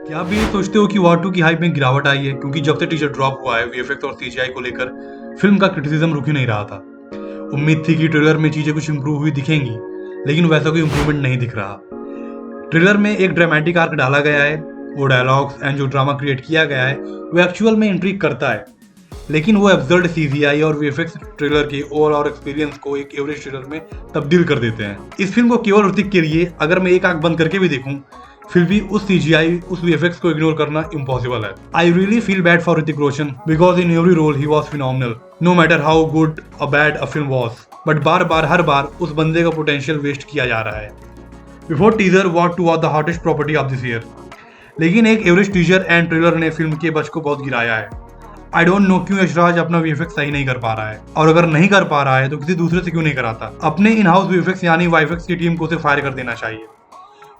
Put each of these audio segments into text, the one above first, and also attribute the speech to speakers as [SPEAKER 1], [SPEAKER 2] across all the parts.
[SPEAKER 1] क्या आप भी ये सोचते हो कि वॉर 2 की हाइप में गिरावट आई है? क्योंकि जब से टीजर ड्रॉप हुआ है वीएफएक्स और सीजीआई को लेकर फिल्म का क्रिटिसिज्म रुक ही नहीं रहा था। उम्मीद थी कि ट्रेलर में चीजें कुछ इंप्रूव हुई दिखेंगी, लेकिन वैसा कोई इंप्रूवमेंट नहीं दिख रहा। ट्रेलर में एक ड्रामेटिक आर्क डाला गया है, वो डायलॉग्स एंड जो ड्रामा क्रिएट किया गया है वो एक्चुअल में इंट्रीग करता है, लेकिन वो एब्सर्ड सीजीआई और वीएफएक्स ट्रेलर के ओवरऑल एक्सपीरियंस को एक एवरेज ट्रेलर में तब्दील कर देते हैं। इस फिल्म को केवल ऋतिक के लिए अगर मैं एक आंख बंद करके भी देखूं, फिर भी उस सीजीआई उस वीएफएक्स को इग्नोर करना इम्पॉसिबल है। I really feel bad for Hrithik Roshan because in every role he was phenomenal, no matter how good or bad a film was. But हर बार उस बंदे का पोटेंशियल वेस्ट किया जा रहा है। Before teaser War 2 was the hottest property of this year, लेकिन एक एवरेज टीजर एंड ट्रेलर ने फिल्म के बच को बहुत गिराया है। आई डोंट नो क्यों यशराज अपना वीएफएक्स सही नहीं कर पा रहा है, और अगर नहीं कर पा रहा है तो किसी दूसरे से क्यों नहीं कराता। अपने इन हाउस वीएफएक्स यानी वाईएफएक्स की टीम को उसे फायर कर देना चाहिए,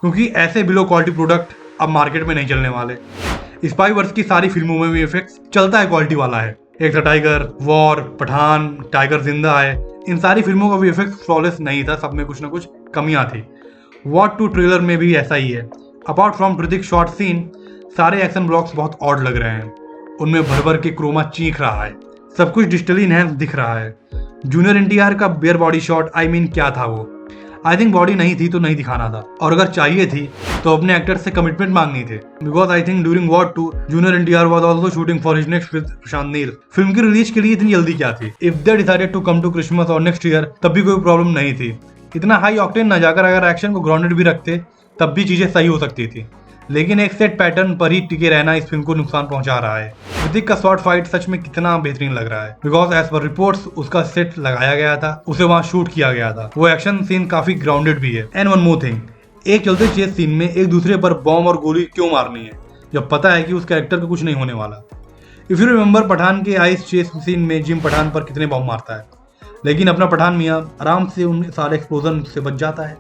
[SPEAKER 1] क्योंकि ऐसे बिलो क्वालिटी प्रोडक्ट अब मार्केट में नहीं चलने वाले। स्पाई-वर्स की सारी फिल्मों में वीएफएक्स चलता है, क्वालिटी वाला है। एक था टाइगर, वॉर, पठान, टाइगर जिंदा है, इन सारी फिल्मों का वीएफएक्स फ्लॉलेस नहीं था, सब में कुछ ना कुछ कमियां थी। वॉर 2 ट्रेलर में भी ऐसा ही है। Apart from Hrithik short scene, सारे एक्शन ब्लॉक्स बहुत ऑड लग रहे हैं। उनमें भर भर के क्रोमा चीख रहा है, सब कुछ डिजिटली इनहैंस दिख रहा है। जूनियर एनटीआर का bare body shot, I mean क्या था वो? आई थिंक बॉडी नहीं थी तो नहीं दिखाना था, और अगर चाहिए थी तो अपने एक्टर से कमिटमेंट मांगनी थी। Because I think during war 2 junior NTR was also shooting for his next with Prashanth Neel. Film की रिलीज के लिए इतनी जल्दी क्या थी? If they decided to come to Christmas और नेक्स्ट ईयर तब भी कोई प्रॉब्लम नहीं थी। इतना हाई ऑक्टेन न जाकर अगर एक्शन को ग्राउंडेड भी रखते तब भी चीजें सही हो सकती थी, लेकिन एक सेट पैटर्न पर ही टिके रहना इस फिल्म को नुकसान पहुंचा रहा है। ऋतिक का शॉर्ट फाइट सच में कितना बेहतरीन लग रहा है, बिकॉज एज पर रिपोर्ट्स उसका सेट लगाया गया था, उसे वहां शूट किया गया था। वो एक्शन सीन काफी ग्राउंडेड भी है। एंड वन मोर थिंग, एक चलते चेस सीन में एक दूसरे पर बॉम्ब और गोली क्यों मारनी है जब पता है कि उस कैरेक्टर को कुछ नहीं होने वाला। इफ यू रिमेंबर पठान के आइस चेस सीन में जिम पठान पर कितने बॉम्ब मारता है, लेकिन अपना पठान मियाँ आराम से उन सारे एक्सप्लोजन से बच जाता है।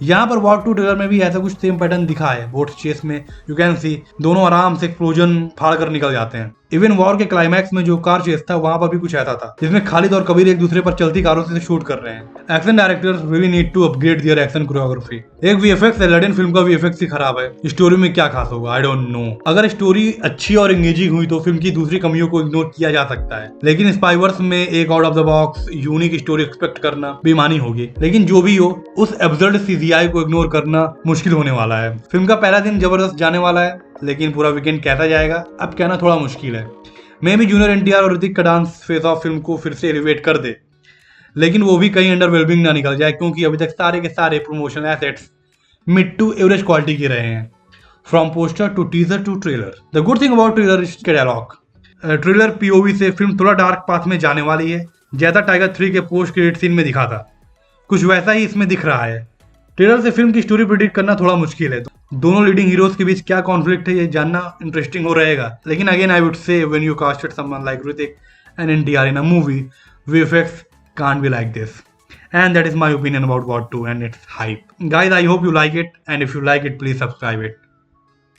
[SPEAKER 1] यहाँ पर वॉर 2 ट्रेलर में भी ऐसा कुछ सेम पैटर्न दिखा है। बोट चेस में यू कैन सी दोनों आराम से एक्सप्लोजन फाड़ कर निकल जाते हैं। इवन वॉर के क्लाइमैक्स में जो कार चेस था वहां पर भी कुछ ऐसा था, जिसमें खालिद और कबीर एक दूसरे पर चलती कारों से शूट कर रहे हैं। Action directors really need to upgrade their action choreography. एक वीएफएक्स एलेडिन फिल्म का वीएफएक्स ही खराब है, स्टोरी में क्या खास होगा? I don't know. अगर स्टोरी अच्छी और एंगेजिंग हुई तो फिल्म की दूसरी कमियों को इग्नोर किया जा सकता है, लेकिन स्पाई-वर्स में एक out of the box unique story expect करना बेईमानी होगी। लेकिन जो भी हो, उस एब्सर्ड सीजीआई को इग्नोर करना मुश्किल होने वाला है। फिल्म का पहला दिन जबरदस्त जाने वाला है, लेकिन पूरा वीकेंड कैसा जाएगा अब कहना थोड़ा मुश्किल है। मे भी जूनियर एनटीआर और ऋतिक का डांस फेस ऑफ फिल्म को फिर से एलिवेट कर दे, लेकिन वो भी कहीं अंडरवेलमिंग ना निकल जाए, क्योंकि अभी तक सारे के सारे promotion assets mid to average quality के रहे हैं, from poster to teaser to trailer. The good thing about trailer is के डायलॉग। ट्रेलर पीओवी से फिल्म थोड़ा डार्क पाथ में जाने वाली है, जैसा टाइगर 3 के पोस्ट क्रेडिट सीन में दिखा था, कुछ वैसा ही इसमें दिख रहा है। ट्रेलर से फिल्म की स्टोरी प्रेडिक्ट करना थोड़ा मुश्किल है। दोनों लीडिंग हीरोज के बीच क्या कॉन्फ्लिक्ट है ये जानना इंटरेस्टिंग हो रहेगा, लेकिन again I would say when you casted someone like Hrithik and NTR in a movie, VFX can't be like this. And that is my opinion about War 2 and its hype. Guys, I hope you like it, and if you like it, please subscribe it.